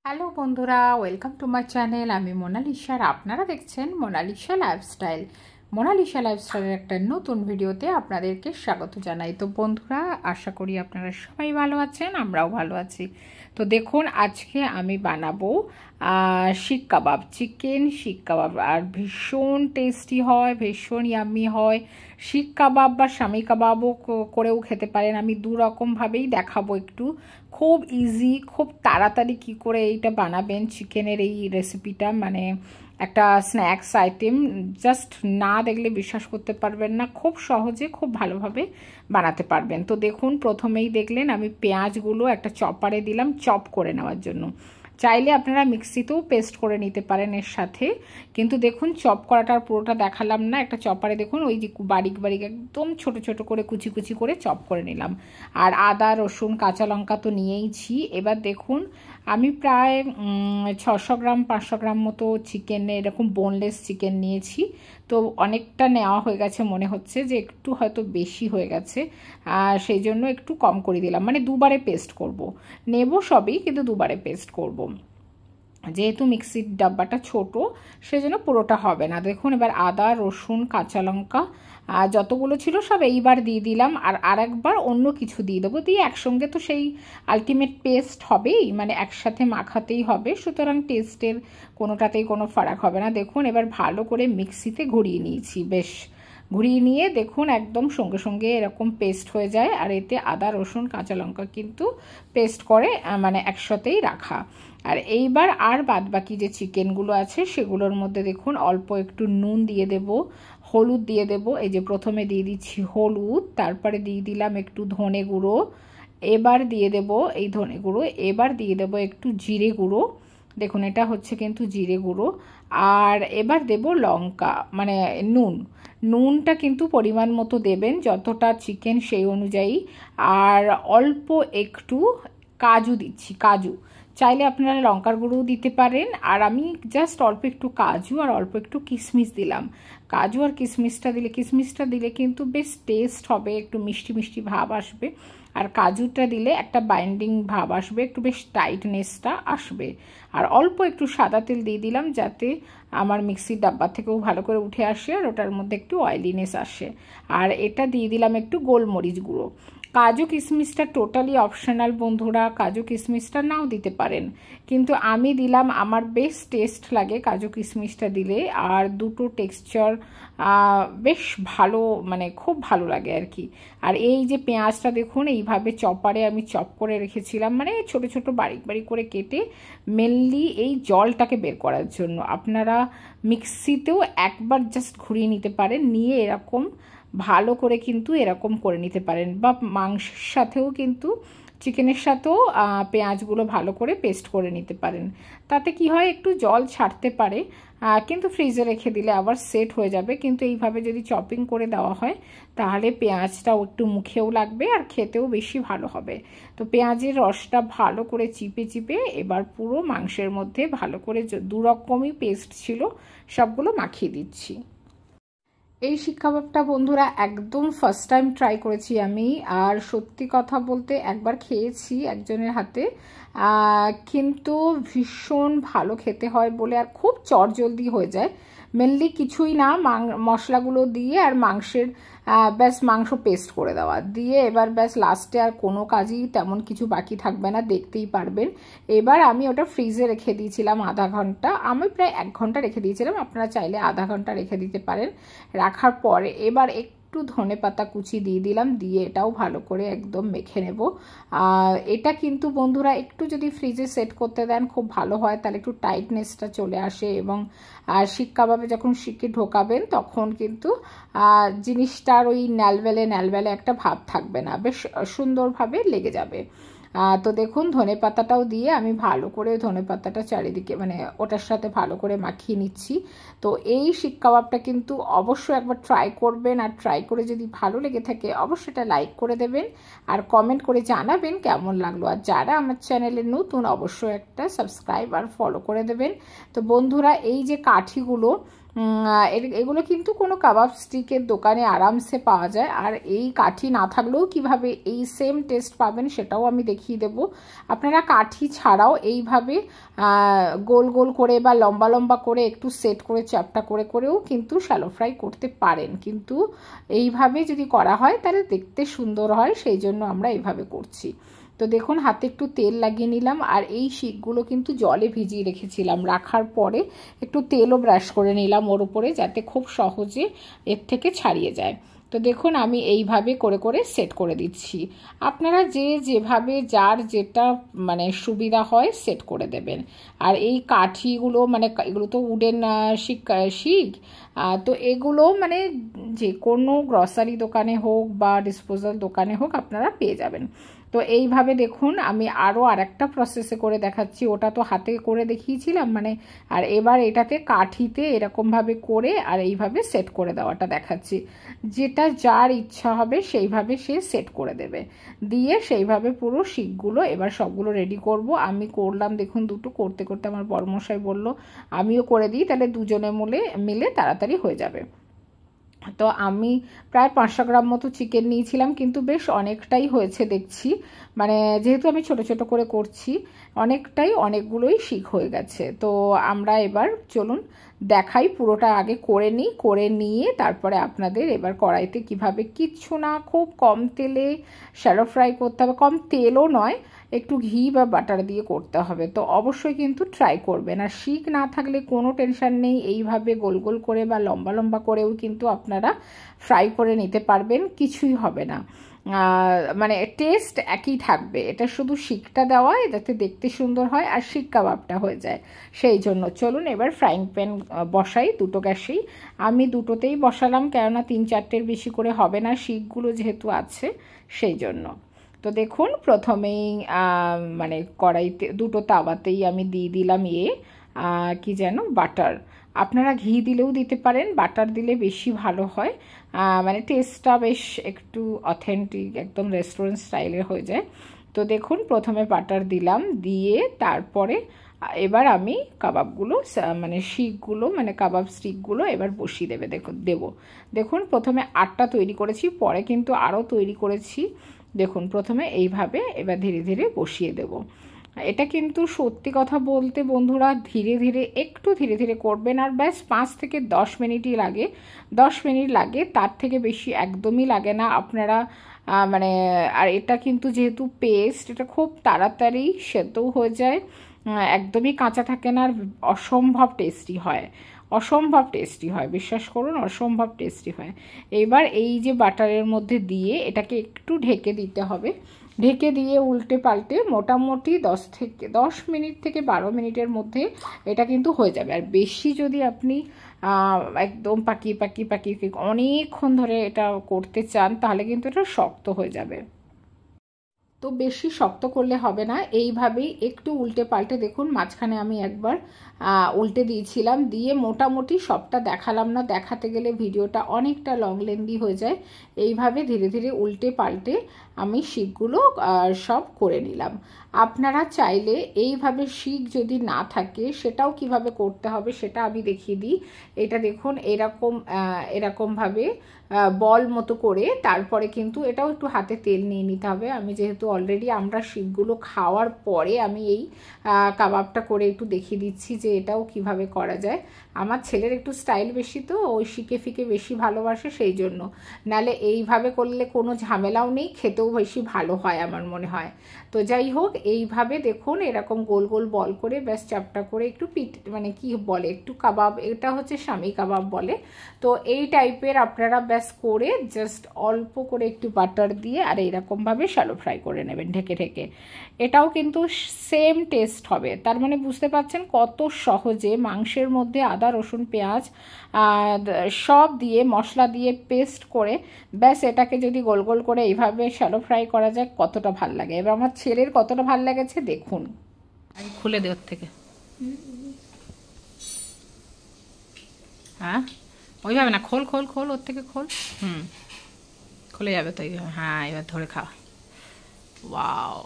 Hello বন্ধুরা, welcome to my channel. আমি Mona Lisa আর আপনারা দেখছেন মোনালিসা লাইফস্টাইল। মোনালিসা লাইফস্টাইলের একটা নতুন ভিডিওতে আপনাদেরকে স্বাগত জানাই। তো বন্ধুরা, আশা করি আপনারা সবাই ভালো আছেন, আমরাও ভালো আছি। তো দেখুন, আজকে আমি বানাবো শিক কাবাব, চিকেন শিক কাবাব। আর ভীষণ টেস্টি হয়, ভীষণ ইয়াম্মি হয়। শিক কাবাব বা শামি কাবাবও করেও খেতে পারেন। আমি দু রকমভাবেই দেখাবো একটু। খুব ইজি, খুব তাড়াতাড়ি কি করে এইটা বানাবেন চিকেনের এই রেসিপিটা, মানে একটা স্ন্যাক্স আইটেম। জাস্ট না দেখলে বিশ্বাস করতে পারবেন না, খুব সহজে খুব ভালোভাবে বানাতে পারবেন। তো দেখুন, প্রথমেই দেখলেন আমি পেঁয়াজগুলো একটা চপারে দিলাম চপ করে নেওয়ার জন্য। চাইলে আপনারা মিক্সিতেও পেস্ট করে নিতে পারেন এর সাথে, কিন্তু দেখুন চপ করাটার পুরোটা দেখালাম না। একটা চপারে দেখুন ওই যে বারিক বারিক একদম ছোট ছোট করে কুচি কুচি করে চপ করে নিলাম। আর আদা রসুন কাঁচা লঙ্কা তো নিয়েইছি। এবার দেখুন আমি প্রায় 600 গ্রাম 500 গ্রাম মতো চিকেন, এরকম বোনলেস চিকেন নিয়েছি। তো অনেকটা নেওয়া হয়ে গেছে, মনে হচ্ছে যে একটু হয়তো বেশি হয়ে গেছে, সেই জন্য একটু কম করে দিলাম। মানে দুবারে পেস্ট করব, নেব সবই কিন্তু দুবারে পেস্ট করব। যেহেতু মিক্সির ডাব্বাটা ছোট, সেজন্য পুরোটা হবে না। দেখুন এবার আদা রসুন কাঁচা লঙ্কা যতগুলো ছিল সব এইবার দিয়ে দিলাম। আর আরেকবার অন্য কিছু দিয়ে দেবো, দিয়ে একসঙ্গে তো সেই আলটিমেট পেস্ট হবেই, মানে একসাথে মাখাতেই হবে, সুতরাং টেস্টের কোনোটাতেই কোনো ফারাক হবে না। দেখুন এবার ভালো করে মিক্সিতে ঘুরিয়ে নিয়েছি, বেশ ঘুরিয়ে নিয়ে দেখুন একদম সঙ্গে সঙ্গে এরকম পেস্ট হয়ে যায়। আর এতে আদা রসুন কাঁচা লঙ্কা কিন্তু পেস্ট করে মানে একসাথেই রাখা। আর এইবার আর বাদবাকি যে চিকেনগুলো আছে সেগুলোর মধ্যে দেখুন অল্প একটু নুন দিয়ে দেব, হলুদ দিয়ে দেব। এই যে প্রথমে দিয়ে দিচ্ছি হলুদ, তারপরে দিয়ে দিলাম একটু ধনে গুঁড়ো, এবার দিয়ে দেব এই ধনে গুঁড়ো, এবার দিয়ে দেব একটু জিরে গুঁড়ো। দেখুন এটা হচ্ছে কিন্তু জিরে গুঁড়ো। আর এবার দেব লঙ্কা, মানে নুনটা কিন্তু পরিমাণ মতো দেবেন, যতটা চিকেন সেই অনুযায়ী। আর অল্প একটু কাজু দিচ্ছি, কাজু চাইলে আপনারা লঙ্কার গুঁড়োও দিতে পারেন। আর আমি জাস্ট অল্প একটু কাজু আর অল্প একটু কিশমিশ দিলাম। কাজু আর কিশমিশটা দিলে কিন্তু বেশ টেস্ট হবে, একটু মিষ্টি মিষ্টি ভাব আসবে। আর কাজুটা দিলে একটা বাইন্ডিং ভাব আসবে, একটু বেশ টাইটনেসটা আসবে। আর অল্প একটু সাদা তেল দিয়ে দিলাম, যাতে আমার মিক্সির ডাব্বা থেকেও ভালো করে উঠে আসে আর ওটার মধ্যে একটু অয়েলিনেস আসে। আর এটা দিয়ে দিলাম একটু গোলমরিচ গুঁড়ো। কাজু কিশমিশটা টোটালি অপশনাল বন্ধুরা, কাজু কিশমিশটা নাও দিতে পারেন, কিন্তু আমি দিলাম, আমার বেশ টেস্ট লাগে কাজু কিশমিশটা দিলে। আর দুটো টেক্সচার বেশ ভালো, মানে খুব ভালো লাগে আর কি। আর এই যে পেঁয়াজটা দেখুন এইভাবে চপারে আমি চপ করে রেখেছিলাম, মানে ছোট ছোট বারিক বারিক করে কেটে, মেনলি এই জলটাকে বের করার জন্য। আপনারা মিক্সিতেও একবার জাস্ট ঘুরিয়ে নিতে পারেন, নিয়ে এরকম ভালো করে কিন্তু এরকম করে নিতে পারেন, বা মাংসের সাথেও কিন্তু চিকেনের সাথেও পেঁয়াজগুলো ভালো করে পেস্ট করে নিতে পারেন। তাতে কি হয়, একটু জল ছাড়তে পারে, কিন্তু ফ্রিজে রেখে দিলে আবার সেট হয়ে যাবে। কিন্তু এইভাবে যদি চপিং করে দেওয়া হয় তাহলে পেঁয়াজটাও একটু মুখেও লাগবে আর খেতেও বেশি ভালো হবে। তো পেঁয়াজের রসটা ভালো করে চিপে চিপে এবার পুরো মাংসের মধ্যে ভালো করে দু রকমই পেস্ট ছিল সবগুলো মাখিয়ে দিচ্ছি। এই শিক কাবাবটা বন্ধুরা একদম ফার্স্ট টাইম ট্রাই করেছি আমি। আর সত্যি কথা বলতে একবার খেয়েছি একজনের হাতে, কিন্তু ভীষণ ভালো খেতে হয় বলে, আর খুব চটজলদি হয়ে যায়। মেনলি কিছুই না, মশলাগুলো দিয়ে আর মাংসের ব্যাস মাংস পেস্ট করে দেওয়া দিয়ে, এবার ব্যাস লাস্টে আর কোনো কাজই তেমন কিছু বাকি থাকবে না, দেখতেই পারবেন। এবার আমি ওটা ফ্রিজে রেখে দিয়েছিলাম আধা ঘন্টা, আমি প্রায় 1 ঘন্টা রেখে দিয়েছিলাম, আপনারা চাইলে আধা ঘন্টা রেখে দিতে পারেন। রাখার পরে এবার একটু ধনেপাতা কুচি দিয়ে দিলাম, দিয়ে এটাও ভালো করে একদম মেখে নেব। এটা কিন্তু বন্ধুরা একটু যদি ফ্রিজে সেট করতে দেন খুব ভালো হয়, তাহলে একটু টাইটনেসটা চলে আসে। এবং শিক কাবাবে যখন শিকে ঢোকাবেন তখন কিন্তু জিনিসটার ওই ন্যালবেলে একটা ভাব থাকবে না, বেশ সুন্দরভাবে লেগে যাবে। তো দেখুন ধনেপাতাটাও দিয়ে আমি ভালো করে ধনেপাতাটা চারিদিকে, মানে ওটার সাথে ভালো করে মাখিয়ে নিচ্ছি। তো এই শিক কাবাবটা কিন্তু অবশ্যই একবার ট্রাই করবেন, আর ট্রাই করে যদি ভালো লেগে থাকে অবশ্যই এটা লাইক করে দেবেন আর কমেন্ট করে জানাবেন কেমন লাগলো। আর যারা আমার চ্যানেলে নতুন অবশ্যই একটা সাবস্ক্রাইব আর ফলো করে দেবেন। তো বন্ধুরা এই যে কাঠিগুলো এগুলো কিন্তু কোনো কাবাব স্টিকের দোকানে আরামসে পাওয়া যায়। আর এই কাঠি না থাকলেও কিভাবে এই সেম টেস্ট পাবেন সেটাও আমি দেখিয়ে দেব। আপনারা কাঠি ছাড়াও এইভাবে গোল গোল করে বা লম্বা লম্বা করে একটু সেট করে চ্যাপটা করে করেও কিন্তু শ্যালো ফ্রাই করতে পারেন, কিন্তু এইভাবে যদি করা হয় তাহলে দেখতে সুন্দর হয়, সেই জন্য আমরা এইভাবে করছি। তো দেখুন হাতে একটু তেল লাগিয়ে নিলাম, আর এই শিকগুলো কিন্তু জলে ভিজিয়ে রেখেছিলাম, রাখার পরে একটু তেলও ব্রাশ করে নিলাম ওর উপরে, যাতে খুব সহজে এর থেকে ছাড়িয়ে যায়। তো দেখুন আমি এইভাবে করে করে সেট করে দিচ্ছি। আপনারা যেভাবে যার যেটা মানে সুবিধা হয় সেট করে দেবেন। আর এই কাঠিগুলো মানে এগুলো তো উডেন শিক, তো এগুলো মানে যে কোনো গ্রসারি দোকানে হোক বা ডিসপোজাল দোকানে হোক আপনারা পেয়ে যাবেন। তো এইভাবে দেখুন আমি আরও আরেকটা প্রসেসে করে দেখাচ্ছি, ওটা তো হাতে করে দেখিয়েছিলাম মানে, আর এবার এটাতে কাঠিতে এরকমভাবে করে আর এইভাবে সেট করে দেওয়াটা দেখাচ্ছি। যেটা যার ইচ্ছা হবে সেইভাবে সে সেট করে দেবে, দিয়ে সেইভাবে পুরো শিকগুলো এবার সবগুলো রেডি করব। আমি করলাম দেখুন দুটো, করতে করতে আমার বড়মশাই বলল আমিও করে দিই, তাহলে দুজনে মিলে তাড়াতাড়ি হয়ে যাবে। তো আমি প্রায় 500 গ্রাম মতো চিকেন নিয়েছিলাম, কিন্তু বেশ অনেকটাই হয়েছে দেখছি, মানে যেহেতু আমি ছোট ছোট করে করছি অনেকগুলোই শিক হয়ে গেছে। তো আমরা এবার চলুন দেখাই, পুরোটা আগে করে নিই, করে নিয়ে তারপরে আপনাদের এবার কড়াইতে কিভাবে, কিচ্ছু না খুব কম তেলে শ্যালো ফ্রাই করতে হবে, কম তেলও নয়, একটু ঘি বা বাটার দিয়ে করতে হবে। তো অবশ্যই কিন্তু ট্রাই করবেন। আর শিক না থাকলে কোনো টেনশন নেই, এইভাবে গোল গোল করে বা লম্বা লম্বা করেও কিন্তু আপনারা ফ্রাই করে নিতে পারবেন, কিছুই হবে না, মানে টেস্ট একই থাকবে। এটা শুধু শিকটা দেওয়া যাতে দেখতে সুন্দর হয় আর শিক কাবাবটা হয়ে যায়, সেই জন্য। চলুন এবার ফ্রাইং প্যান বসাই, দুটো গ্যাসেই আমি দুটোতেই বসালাম, কেননা 3-4টের বেশি করে হবে না, শিকগুলো যেহেতু আছে সেই জন্য। তো দেখুন প্রথমেই মানে কড়াইতে দুটো তাওয়াতেই আমি দিয়ে দিলাম কি যেন বাটার, আপনারা ঘি দিলেও দিতে পারেন, বাটার দিলে বেশি ভালো হয়, মানে টেস্টটা বেশ একটু অথেন্টিক একদম রেস্টুরেন্ট স্টাইলের হয়ে যায়। তো দেখুন প্রথমে বাটার দিলাম, দিয়ে তারপরে এবার আমি কাবাবগুলো মানে শিকগুলো মানে কাবাব স্টিকগুলো এবার বসিয়ে দেখুন প্রথমে 8টা তৈরি করেছি, পরে কিন্তু আরও তৈরি করেছি। দেখুন প্রথমে এইভাবে এবার ধীরে ধীরে বসিয়ে দেব। এটা কিন্তু সত্যি কথা বলতে বন্ধুরা একটু ধীরে ধীরে করবেন, আর ব্যাস 5 থেকে 10 মিনিটই লাগে, 10 মিনিট লাগে, তার থেকে বেশি একদমই লাগে না। আপনারা মানে আর এটা কিন্তু যেহেতু পেস্ট, এটা খুব তাড়াতাড়ি সেদ্ধও হয়ে যায়, একদমই কাঁচা থাকে না, আর অসম্ভব টেস্টি হয়, বিশ্বাস করুন অসম্ভব টেস্টি হয়। এবার এই যে বাটারের মধ্যে দিয়ে এটাকে একটু ঢেকে দিতে হবে, ঢেকে দিয়ে উল্টে পাল্টে মোটামুটি 10 মিনিট থেকে 12 মিনিটের মধ্যে এটা কিন্তু হয়ে যাবে। আর বেশি যদি আপনি একদম পাকিয়ে অনেকক্ষণ ধরে এটা করতে চান তাহলে কিন্তু এটা শক্ত হয়ে যাবে। তো বেশি শক্ত করলে হবে না, এইভাবেই একটু উল্টে পাল্টে দেখুন মাঝখানে আমি একবার উল্টে দিয়েছিলাম, দিয়ে মোটামুটি সবটা দেখালাম না, দেখাতে গেলে ভিডিওটা অনেকটা লং লেন্দি হয়ে যায়। এইভাবে ধীরে ধীরে উল্টে পাল্টে আমি শিকগুলো সব করে নিলাম। আপনারা চাইলে এইভাবে শিক যদি না থাকে সেটাও কিভাবে করতে হবে সেটা আমি দেখিয়ে দিই। এটা দেখুন এরকমভাবে বল মতো করে তারপরে কিন্তু এটাও একটু হাতে তেল নিয়ে নিতে হবে। আমি যেহেতু অলরেডি আমরা শিকগুলো খাওয়ার পরে আমি এই কাবাবটা করে একটু দেখিয়ে দিচ্ছি যে এটাও কিভাবে করা যায়। আমার ছেলের একটু স্টাইল বেশি, তো ওই শিকে ফিকে বেশি ভালোবাসে, সেই জন্য। নালে এইভাবে করলে কোনো ঝামেলাও নেই, খেতেও বেশি ভালো হয় আমার মনে হয়। তো যাই হোক এইভাবে দেখুন এরকম গোল গোল বল করে ব্যাস চাপটা করে একটু মানে কি বলে একটু কাবাব, এটা হচ্ছে শামি কাবাব বলে। তো এই টাইপের আপনারা ব্যাস করে জাস্ট অল্প করে একটু বাটার দিয়ে আর এইরকমভাবে শ্যালো ফ্রাই করে নেবেন ঢেকে ঢেকে। এটাও কিন্তু সেম টেস্ট হবে। তার মানে বুঝতে পারছেন কত সহজে মাংসের মধ্যে আদা রসুন পেঁয়াজ সব দিয়ে মশলা দিয়ে পেস্ট করে ব্যাস এটাকে যদি গোল গোল করে এইভাবে শ্যালো ফ্রাই করা যায় কতটা ভাল লাগে। এবার আমার ছেলের কতটা ভাল লেগেছে দেখুন। আমি খুলে দে ওর থেকে, হ্যাঁ ওইভাবে না, খোল খোল খোল ওর থেকে খোল, খুলে যাবে তো এইভাবে। হ্যাঁ এবার ধরে খা। ওয়াও,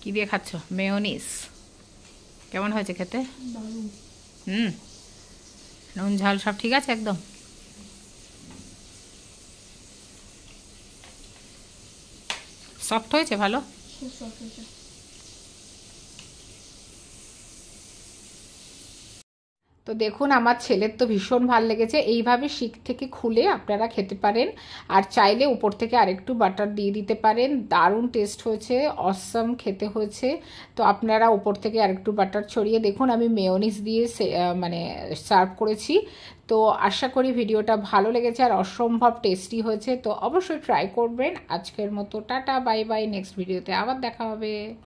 কি দিয়ে খাচ্ছ? মেয়োনিজ। কেমন হয়েছে খেতে? নুন ঝাল সব ঠিক আছে একদম? সফট হয়েছে ভালো? তো দেখুন আমার ছেলের তো ভীষণ ভালো লেগেছে। এইভাবে শিক থেকে খুলে আপনারা খেতে পারেন, আর চাইলে উপর থেকে আরেকটু বাটার দিয়ে দিতে পারেন। দারুণ টেস্ট হয়েছে, অসাম খেতে হয়েছে। তো আপনারা উপর থেকে আরেকটু বাটার ছড়িয়ে, দেখুন আমি মেয়োনিজ দিয়ে মানে সার্ভ করেছি। তো আশা করি ভিডিওটা ভালো লেগেছে আর অসম্ভব টেস্টি হয়েছে। তো অবশ্যই ট্রাই করবেন। আজকের মতো টাটা বাই বাই, নেক্সট ভিডিওতে আবার দেখা হবে।